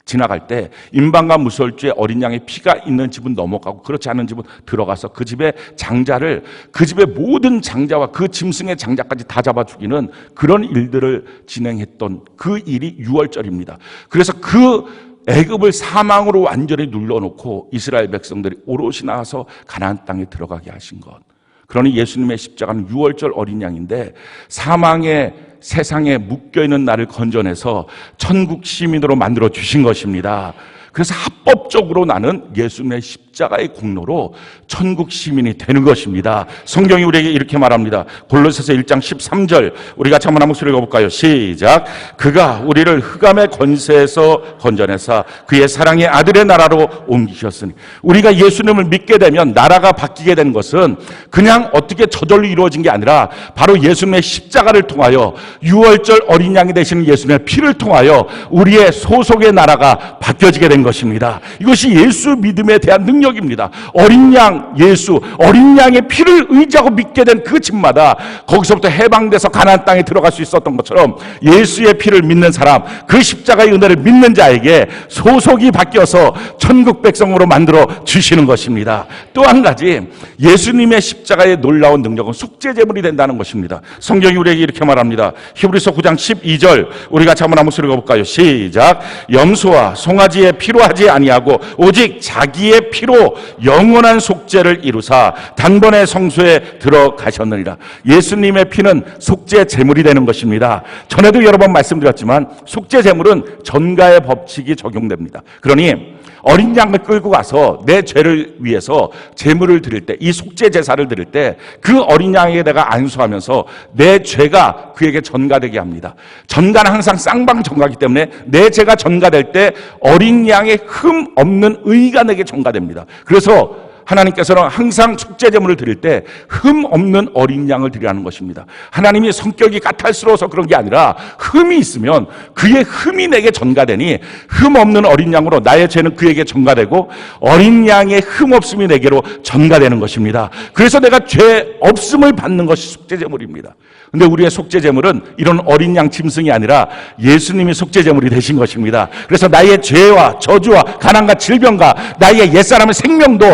지나갈 때 임방과 무설주에 어린 양의 피가 있는 집은 넘어가고 그렇지 않은 집은 들어가서 그 집의 장자를, 그 집의 모든 장자와 그 짐승의 장자까지 다 잡아 죽이는 그런 일들을 진행했던 그 일이 유월절입니다. 그래서 그 애굽을 사망으로 완전히 눌러놓고 이스라엘 백성들이 오롯이 나와서 가나안 땅에 들어가게 하신 것. 그러니 예수님의 십자가는 유월절 어린 양인데 사망의 세상에 묶여있는 나를 건져내서 천국 시민으로 만들어 주신 것입니다. 그래서 합법적으로 나는 예수님의 십자가의 공로로 천국 시민이 되는 것입니다. 성경이 우리에게 이렇게 말합니다. 골로새서 1장 13절 우리 같이 한번 한 목소리 읽어볼까요? 시작. 그가 우리를 흑암의 권세에서 건져내사 그의 사랑의 아들의 나라로 옮기셨으니. 우리가 예수님을 믿게 되면 나라가 바뀌게 된 것은 그냥 어떻게 저절로 이루어진 게 아니라 바로 예수님의 십자가를 통하여 유월절 어린 양이 되시는 예수님의 피를 통하여 우리의 소속의 나라가 바뀌어지게 된 것입니다. 이것이 예수 믿음에 대한 능력입니다. 어린 양 예수, 어린 양의 피를 의지하고 믿게 된 그 집마다 거기서부터 해방돼서 가나안 땅에 들어갈 수 있었던 것처럼 예수의 피를 믿는 사람, 그 십자가의 은혜를 믿는 자에게 소속이 바뀌어서 천국 백성으로 만들어 주시는 것입니다. 또 한 가지, 예수님의 십자가의 놀라운 능력은 속죄제물이 된다는 것입니다. 성경이 우리에게 이렇게 말합니다. 히브리서 9장 12절 우리 같이 한번 한 목소리 읽어볼까요? 시작. 염소와 송아지의 피로 하지 아니하고 오직 자기의 피로 영원한 속죄를 이루사 단번에 성소에 들어가셨느니라. 예수님의 피는 속죄 제물이 되는 것입니다. 전에도 여러 번 말씀드렸지만 속죄 제물은 전가의 법칙이 적용됩니다. 그러니 어린 양을 끌고 가서 내 죄를 위해서 제물을 드릴 때, 이 속죄 제사를 드릴 때 그 어린 양에게 내가 안수하면서 내 죄가 그에게 전가되게 합니다. 전가는 항상 쌍방 전가이기 때문에 내 죄가 전가될 때 어린 양의 흠 없는 의가 내게 전가됩니다. 그래서 하나님께서는 항상 속죄제물을 드릴 때 흠 없는 어린 양을 드리라는 것입니다. 하나님이 성격이 까탈스러워서 그런 게 아니라 흠이 있으면 그의 흠이 내게 전가되니 흠 없는 어린 양으로 나의 죄는 그에게 전가되고 어린 양의 흠 없음이 내게로 전가되는 것입니다. 그래서 내가 죄 없음을 받는 것이 속죄제물입니다. 근데 우리의 속죄제물은 이런 어린 양 짐승이 아니라 예수님이 속죄제물이 되신 것입니다. 그래서 나의 죄와 저주와 가난과 질병과 나의 옛사람의 생명도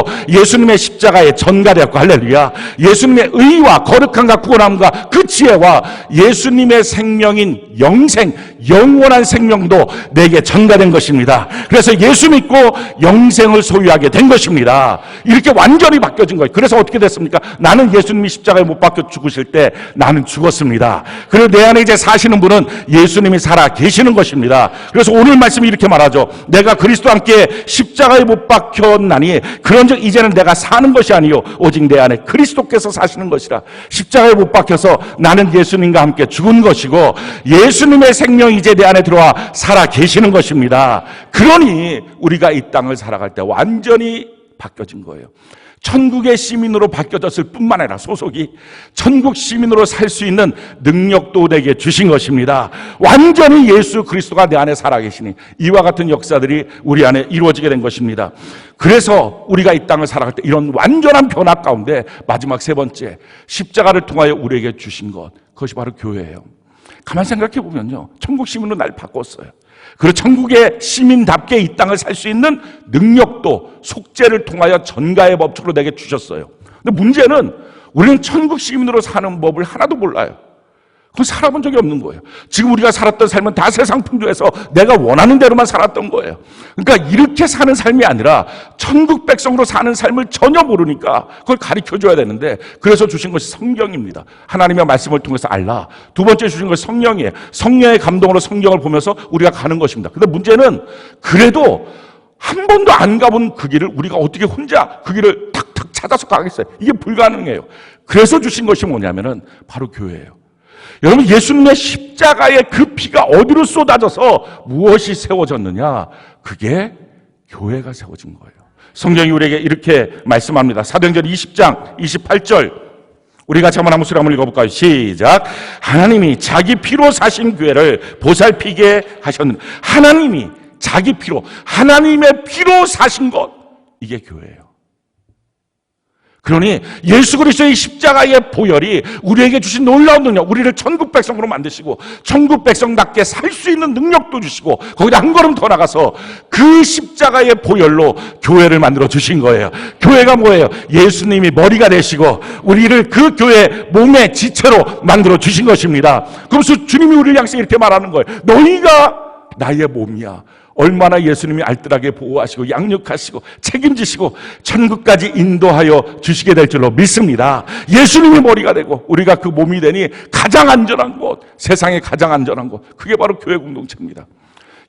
예수님의 십자가에 전가되었고, 할렐루야. 예수님의 의와 거룩함과 구원함과 그 지혜와 예수님의 생명인 영생, 영원한 생명도 내게 전가된 것입니다. 그래서 예수 믿고 영생을 소유하게 된 것입니다. 이렇게 완전히 바뀌어진 거예요. 그래서 어떻게 됐습니까? 나는 예수님이 십자가에 못 박혀 죽으실 때 나는 죽었습니다. 그리고 내 안에 이제 사시는 분은 예수님이 살아 계시는 것입니다. 그래서 오늘 말씀이 이렇게 말하죠. 내가 그리스도와 함께 십자가에 못 박혔나니 그런즉 이제는 내가 사는 것이 아니요 오직 내 안에 그리스도께서 사시는 것이라. 십자가에 못 박혀서 나는 예수님과 함께 죽은 것이고 예수님의 생명이 이제 내 안에 들어와 살아 계시는 것입니다. 그러니 우리가 이 땅을 살아갈 때 완전히 바뀌어진 거예요. 천국의 시민으로 바뀌어졌을 뿐만 아니라 소속이 천국 시민으로 살 수 있는 능력도 내게 주신 것입니다. 완전히 예수 그리스도가 내 안에 살아계시니 이와 같은 역사들이 우리 안에 이루어지게 된 것입니다. 그래서 우리가 이 땅을 살아갈 때 이런 완전한 변화 가운데 마지막 세 번째, 십자가를 통하여 우리에게 주신 것, 그것이 바로 교회예요. 가만히 생각해 보면요, 천국 시민으로 날 바꿨어요. 그리고 천국의 시민답게 이 땅을 살 수 있는 능력도 속죄를 통하여 전가의 법칙으로 내게 주셨어요. 근데 문제는 우리는 천국 시민으로 사는 법을 하나도 몰라요. 그건 살아본 적이 없는 거예요. 지금 우리가 살았던 삶은 다 세상 풍조에서 내가 원하는 대로만 살았던 거예요. 그러니까 이렇게 사는 삶이 아니라 천국 백성으로 사는 삶을 전혀 모르니까 그걸 가르쳐줘야 되는데, 그래서 주신 것이 성경입니다. 하나님의 말씀을 통해서 알라. 두 번째 주신 것이 성령이에요. 성령의 감동으로 성경을 보면서 우리가 가는 것입니다. 근데 문제는 그래도 한 번도 안 가본 그 길을 우리가 어떻게 혼자 그 길을 탁탁 찾아서 가겠어요? 이게 불가능해요. 그래서 주신 것이 뭐냐면은 바로 교회예요. 여러분, 예수님의 십자가의 그 피가 어디로 쏟아져서 무엇이 세워졌느냐? 그게 교회가 세워진 거예요. 성경이 우리에게 이렇게 말씀합니다. 사도행전 20장 28절 우리 같이 한번 소리 한번 읽어볼까요? 시작. 하나님이 자기 피로 사신 교회를 보살피게 하셨는, 하나님이 자기 피로, 하나님의 피로 사신 것, 이게 교회예요. 그러니 예수 그리스도의 십자가의 보혈이 우리에게 주신 놀라운 능력, 우리를 천국 백성으로 만드시고 천국 백성답게 살 수 있는 능력도 주시고 거기다 한 걸음 더 나가서 그 십자가의 보혈로 교회를 만들어 주신 거예요. 교회가 뭐예요? 예수님이 머리가 되시고 우리를 그 교회 몸의 지체로 만들어 주신 것입니다. 그래서 주님이 우리를 향해서 이렇게 말하는 거예요. 너희가 나의 몸이야. 얼마나 예수님이 알뜰하게 보호하시고 양육하시고 책임지시고 천국까지 인도하여 주시게 될 줄로 믿습니다. 예수님이 머리가 되고 우리가 그 몸이 되니 가장 안전한 곳, 세상에 가장 안전한 곳, 그게 바로 교회 공동체입니다.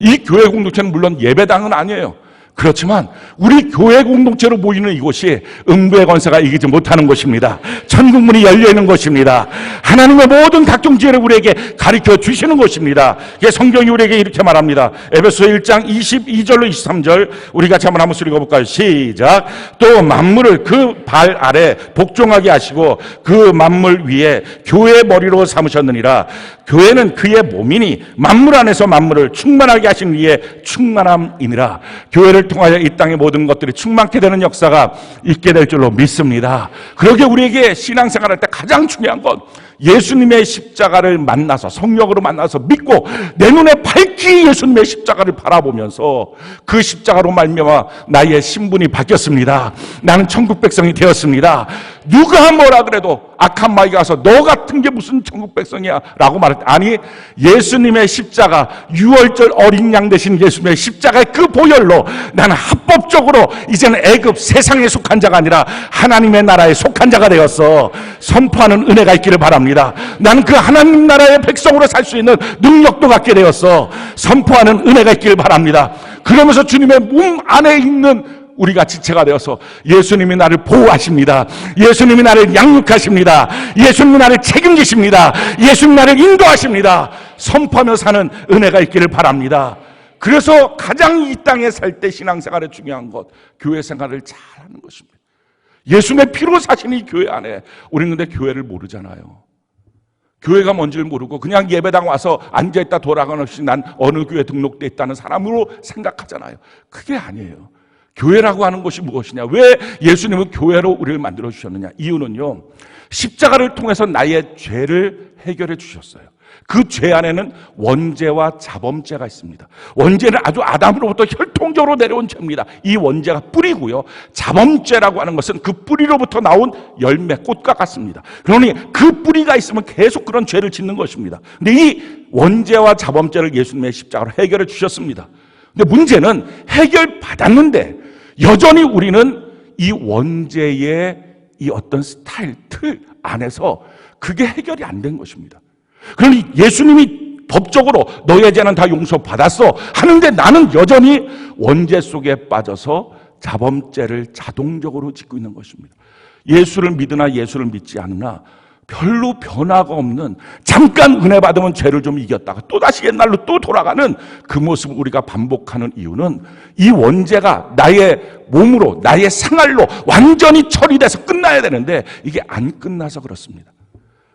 이 교회 공동체는 물론 예배당은 아니에요. 그렇지만 우리 교회 공동체로 모이는 이곳이 음부의 권세가 이기지 못하는 곳입니다. 천국문이 열려있는 곳입니다. 하나님의 모든 각종 지혜를 우리에게 가르쳐 주시는 곳입니다. 성경이 우리에게 이렇게 말합니다. 에베소서 1장 22절로 23절 우리 같이 한번 읽어볼까요? 시작. 또 만물을 그 발 아래 복종하게 하시고 그 만물 위에 교회의 머리로 삼으셨느니라. 교회는 그의 몸이니 만물 안에서 만물을 충만하게 하신 이의 충만함이니라. 교회를 통하여 이 땅의 모든 것들이 충만케 되는 역사가 있게 될 줄로 믿습니다. 그러게 우리에게 신앙생활할 때 가장 중요한 건 예수님의 십자가를 만나서 성령으로 만나서 믿고 내 눈에 밝히 예수님의 십자가를 바라보면서 그 십자가로 말미암아 나의 신분이 바뀌었습니다. 나는 천국 백성이 되었습니다. 누가 뭐라 그래도 악한 마귀가 와서 너 같은 게 무슨 천국 백성이야 라고 말할 때, 아니, 예수님의 십자가, 유월절 어린 양 되신 예수님의 십자가의 그 보혈로 나는 합법적으로 이제는 애굽 세상에 속한 자가 아니라 하나님의 나라에 속한 자가 되었어 선포하는 은혜가 있기를 바랍니다. 나는 그 하나님 나라의 백성으로 살 수 있는 능력도 갖게 되었어 선포하는 은혜가 있기를 바랍니다. 그러면서 주님의 몸 안에 있는 우리가 지체가 되어서 예수님이 나를 보호하십니다. 예수님이 나를 양육하십니다. 예수님이 나를 책임지십니다. 예수님이 나를 인도하십니다. 선포하며 사는 은혜가 있기를 바랍니다. 그래서 가장 이 땅에 살 때 신앙생활에 중요한 것, 교회 생활을 잘하는 것입니다. 예수님의 피로 사신 이 교회 안에 우리는 근데 교회를 모르잖아요. 교회가 뭔지를 모르고 그냥 예배당 와서 앉아있다 돌아가는 없이 난 어느 교회 등록돼 있다는 사람으로 생각하잖아요. 그게 아니에요. 교회라고 하는 것이 무엇이냐? 왜 예수님은 교회로 우리를 만들어 주셨느냐? 이유는요, 십자가를 통해서 나의 죄를 해결해 주셨어요. 그 죄 안에는 원죄와 자범죄가 있습니다. 원죄는 아주 아담으로부터 혈통적으로 내려온 죄입니다. 이 원죄가 뿌리고요. 자범죄라고 하는 것은 그 뿌리로부터 나온 열매, 꽃과 같습니다. 그러니 그 뿌리가 있으면 계속 그런 죄를 짓는 것입니다. 근데 이 원죄와 자범죄를 예수님의 십자가로 해결해 주셨습니다. 근데 문제는 해결받았는데 여전히 우리는 이 원죄의 이 어떤 스타일, 틀 안에서 그게 해결이 안 된 것입니다. 그러니 예수님이 법적으로 너의 죄는 다 용서받았어 하는데 나는 여전히 원죄 속에 빠져서 자범죄를 자동적으로 짓고 있는 것입니다. 예수를 믿으나 예수를 믿지 않으나 별로 변화가 없는, 잠깐 은혜 받으면 죄를 좀 이겼다가 또다시 옛날로 또 돌아가는 그 모습을 우리가 반복하는 이유는 이 원죄가 나의 몸으로, 나의 생활로 완전히 처리돼서 끝나야 되는데 이게 안 끝나서 그렇습니다.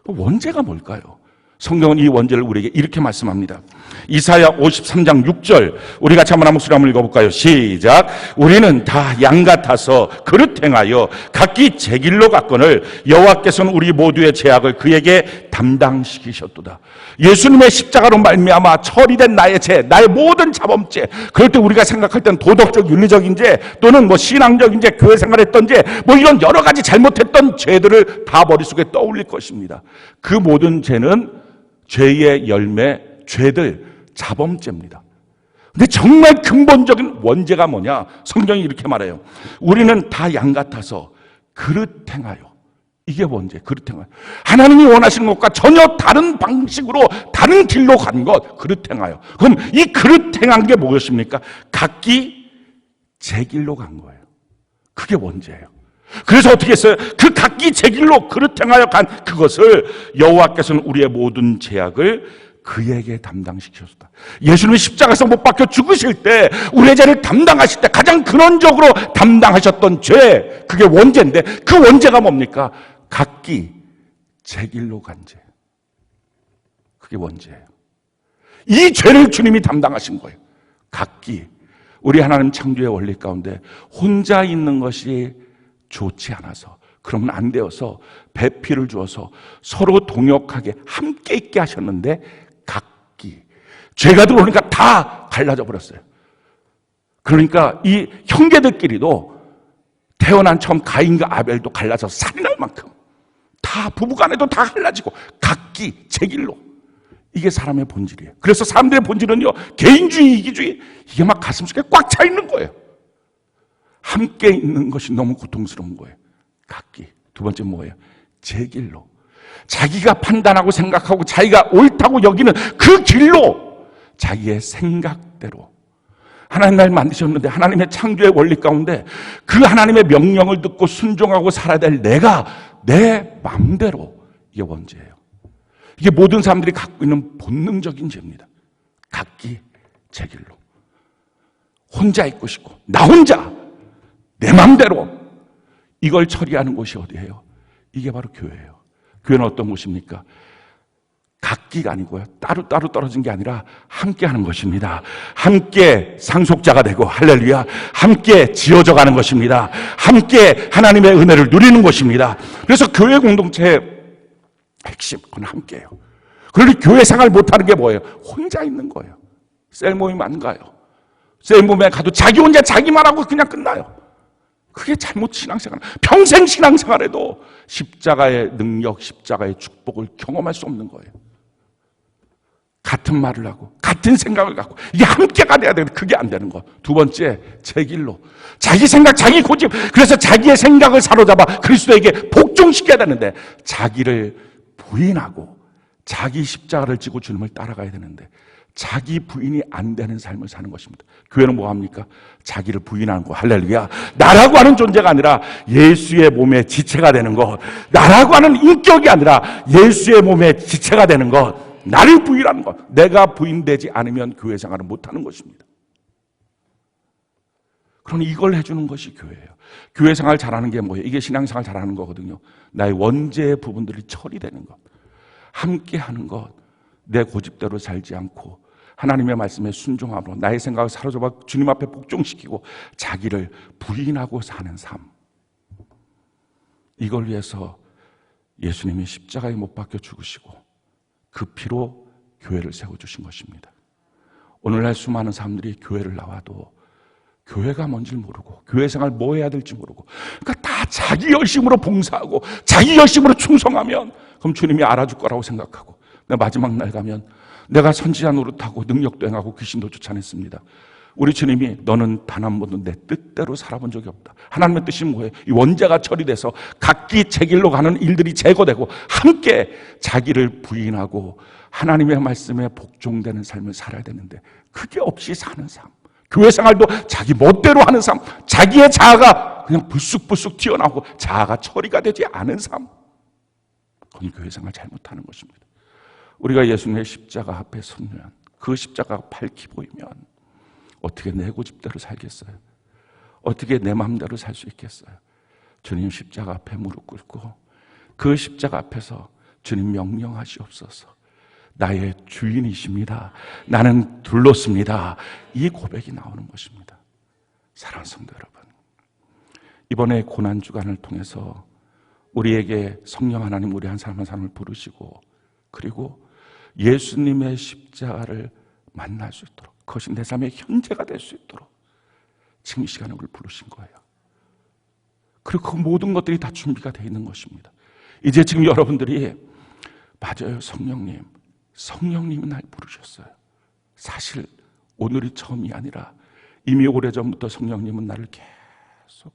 원죄가 뭘까요? 성경은 이 원죄를 우리에게 이렇게 말씀합니다. 이사야 53장 6절, 우리 같이 한번 목소리 한번 읽어볼까요? 시작. 우리는 다 양 같아서 그릇 행하여 각기 제 길로 갔거늘 여호와께서는 우리 모두의 죄악을 그에게 담당시키셨도다. 예수님의 십자가로 말미암아 처리된 나의 죄, 나의 모든 자범죄, 그럴 때 우리가 생각할 때는 도덕적, 윤리적인 죄 또는 신앙적인 죄, 교회 생활했던 죄, 이런 여러 가지 잘못했던 죄들을 다 머릿속에 떠올릴 것입니다. 그 모든 죄는 죄의 열매, 죄들, 자범죄입니다. 근데 정말 근본적인 원죄가 뭐냐? 성경이 이렇게 말해요. 우리는 다 양 같아서 그릇 행하여. 이게 원죄, 그릇 행하여. 하나님이 원하시는 것과 전혀 다른 방식으로 다른 길로 간 것, 그릇 행하여. 그럼 이 그릇 행한 게 무엇입니까? 각기 제 길로 간 거예요. 그게 원죄예요. 그래서 어떻게 했어요? 그 각기 제 길로 그릇 행하여 간 그것을 여호와께서는 우리의 모든 죄악을 그에게 담당시켰다. 예수님이 십자가에서 못 박혀 죽으실 때, 우리의 죄를 담당하실 때 가장 근원적으로 담당하셨던 죄, 그게 원죄인데 그 원죄가 뭡니까? 각기 제 길로 간 죄. 그게 원죄예요. 이 죄를 주님이 담당하신 거예요. 각기. 우리 하나님 창조의 원리 가운데 혼자 있는 것이 좋지 않아서, 그러면 안 되어서 배필을 주어서 서로 동역하게 함께 있게 하셨는데 각기 죄가 들어오니까 다 갈라져 버렸어요. 그러니까 이 형제들끼리도 태어난 처음 가인과 아벨도 갈라서 살인할 만큼 다 부부간에도 다 갈라지고 각기 제 길로. 이게 사람의 본질이에요. 그래서 사람들의 본질은요, 개인주의, 이기주의, 이게 막 가슴속에 꽉 차 있는 거예요. 함께 있는 것이 너무 고통스러운 거예요. 각기. 두 번째 뭐예요? 제 길로. 자기가 판단하고 생각하고 자기가 옳다고 여기는 그 길로, 자기의 생각대로. 하나님 날 만드셨는데 하나님의 창조의 원리 가운데 그 하나님의 명령을 듣고 순종하고 살아야 될 내가 내 마음대로. 이게 원죄예요. 이게 모든 사람들이 갖고 있는 본능적인 죄입니다. 각기 제 길로. 혼자 있고 싶고 나 혼자 내 마음대로 이걸 처리하는 곳이 어디예요? 이게 바로 교회예요. 교회는 어떤 곳입니까? 각기가 아니고요, 따로따로 떨어진 게 아니라 함께 하는 것입니다. 함께 상속자가 되고, 할렐루야, 함께 지어져 가는 것입니다. 함께 하나님의 은혜를 누리는 것입니다. 그래서 교회 공동체의 핵심, 그건 함께예요. 그러니 교회 생활 못하는 게 뭐예요? 혼자 있는 거예요. 셀 모임 안 가요. 셀 모임에 가도 자기 혼자 자기만 하고 그냥 끝나요. 그게 잘못 신앙생활. 평생 신앙생활에도 십자가의 능력, 십자가의 축복을 경험할 수 없는 거예요. 같은 말을 하고 같은 생각을 갖고 이게 함께가 돼야 되는데 그게 안 되는 거. 두 번째, 제 길로. 자기 생각, 자기 고집. 그래서 자기의 생각을 사로잡아 그리스도에게 복종시켜야 되는데 자기를 부인하고 자기 십자가를 지고 주님을 따라가야 되는데 자기 부인이 안 되는 삶을 사는 것입니다. 교회는 뭐 합니까? 자기를 부인하는 거. 할렐루야. 나라고 하는 존재가 아니라 예수의 몸의 지체가 되는 것. 나라고 하는 인격이 아니라 예수의 몸의 지체가 되는 것. 나를 부인하는 것. 내가 부인되지 않으면 교회 생활을 못하는 것입니다. 그러니 이걸 해주는 것이 교회예요. 교회 생활 잘하는 게 뭐예요? 이게 신앙생활 잘하는 거거든요. 나의 원죄의 부분들이 처리되는 것, 함께 하는 것, 내 고집대로 살지 않고 하나님의 말씀에 순종함으로 나의 생각을 사로잡아 주님 앞에 복종시키고 자기를 부인하고 사는 삶. 이걸 위해서 예수님이 십자가에 못 박혀 죽으시고 그 피로 교회를 세워주신 것입니다. 오늘날 수많은 사람들이 교회를 나와도 교회가 뭔지 모르고 교회 생활 뭐 해야 될지 모르고 그러니까 다 자기 열심으로 봉사하고 자기 열심으로 충성하면 그럼 주님이 알아줄 거라고 생각하고 마지막 날 가면 내가 선지자 노릇하고 능력도 행하고 귀신도 쫓아냈습니다. 우리 주님이 너는 단 한 번도 내 뜻대로 살아본 적이 없다. 하나님의 뜻이 뭐예요? 이 원죄가 처리돼서 각기 제 길로 가는 일들이 제거되고 함께 자기를 부인하고 하나님의 말씀에 복종되는 삶을 살아야 되는데 그게 없이 사는 삶, 교회 생활도 자기 멋대로 하는 삶, 자기의 자아가 그냥 불쑥불쑥 튀어나오고 자아가 처리가 되지 않은 삶, 그건 교회 생활 잘못하는 것입니다. 우리가 예수님의 십자가 앞에 서면 그 십자가가 밝히 보이면 어떻게 내 고집대로 살겠어요? 어떻게 내 마음대로 살 수 있겠어요? 주님 십자가 앞에 무릎 꿇고 그 십자가 앞에서 주님 명령하시옵소서. 나의 주인이십니다. 나는 둘렀습니다. 이 고백이 나오는 것입니다. 사랑하는 성도 여러분, 이번에 고난주간을 통해서 우리에게 성령 하나님 우리 한 사람 한 사람을 부르시고 그리고 예수님의 십자가를 만날 수 있도록 그것이 내 삶의 현재가 될 수 있도록 지금 이 시간에 우리를 부르신 거예요. 그리고 그 모든 것들이 다 준비가 되어 있는 것입니다. 이제 지금 여러분들이 맞아요, 성령님이 날 부르셨어요. 사실 오늘이 처음이 아니라 이미 오래전부터 성령님은 나를 계속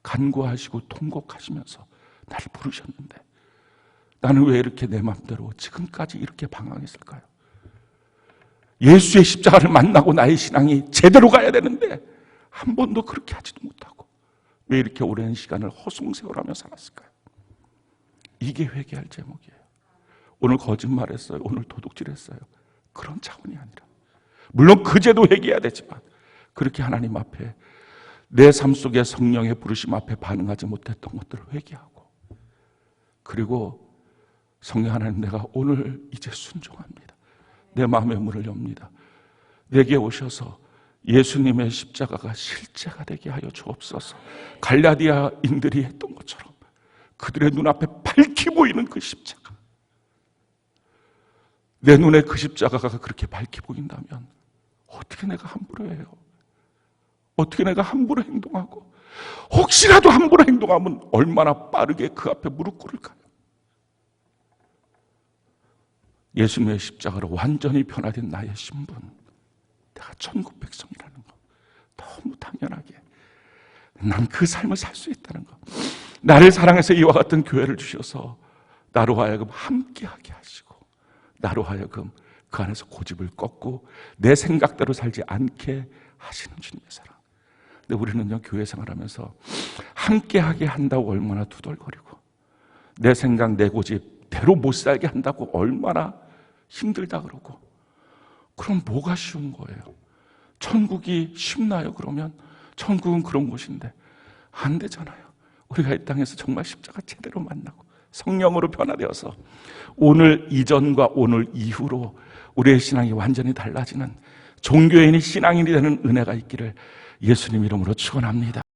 간구하시고 통곡하시면서 나를 부르셨는데 나는 왜 이렇게 내 마음대로 지금까지 이렇게 방황했을까요? 예수의 십자가를 만나고 나의 신앙이 제대로 가야 되는데 한 번도 그렇게 하지도 못하고 왜 이렇게 오랜 시간을 허송세월하며 살았을까요? 이게 회개할 제목이에요. 오늘 거짓말했어요. 오늘 도둑질했어요. 그런 차원이 아니라 물론 그제도 회개해야 되지만 그렇게 하나님 앞에 내 삶 속에 성령의 부르심 앞에 반응하지 못했던 것들을 회개하고 그리고 성령 하나님 내가 오늘 이제 순종합니다. 내 마음의 문을 엽니다. 내게 오셔서 예수님의 십자가가 실제가 되게 하여 주옵소서. 갈라디아인들이 했던 것처럼 그들의 눈앞에 밝히 보이는 그 십자가, 내 눈에 그 십자가가 그렇게 밝히 보인다면 어떻게 내가 함부로 해요? 어떻게 내가 함부로 행동하고 혹시라도 함부로 행동하면 얼마나 빠르게 그 앞에 무릎 꿇을까요? 예수님의 십자가로 완전히 변화된 나의 신분, 내가 천국 백성이라는 거 너무 당연하게 난 그 삶을 살 수 있다는 거, 나를 사랑해서 이와 같은 교회를 주셔서 나로 하여금 함께하게 하시고 나로 하여금 그 안에서 고집을 꺾고 내 생각대로 살지 않게 하시는 주님의 사랑. 근데 우리는요, 교회 생활하면서 함께하게 한다고 얼마나 투덜거리고 내 생각 내 고집대로 못 살게 한다고 얼마나 힘들다 그러고, 그럼 뭐가 쉬운 거예요? 천국이 쉽나요? 그러면 천국은 그런 곳인데 안 되잖아요. 우리가 이 땅에서 정말 십자가 제대로 만나고 성령으로 변화되어서 오늘 이전과 오늘 이후로 우리의 신앙이 완전히 달라지는 종교인이 신앙인이 되는 은혜가 있기를 예수님 이름으로 축원합니다.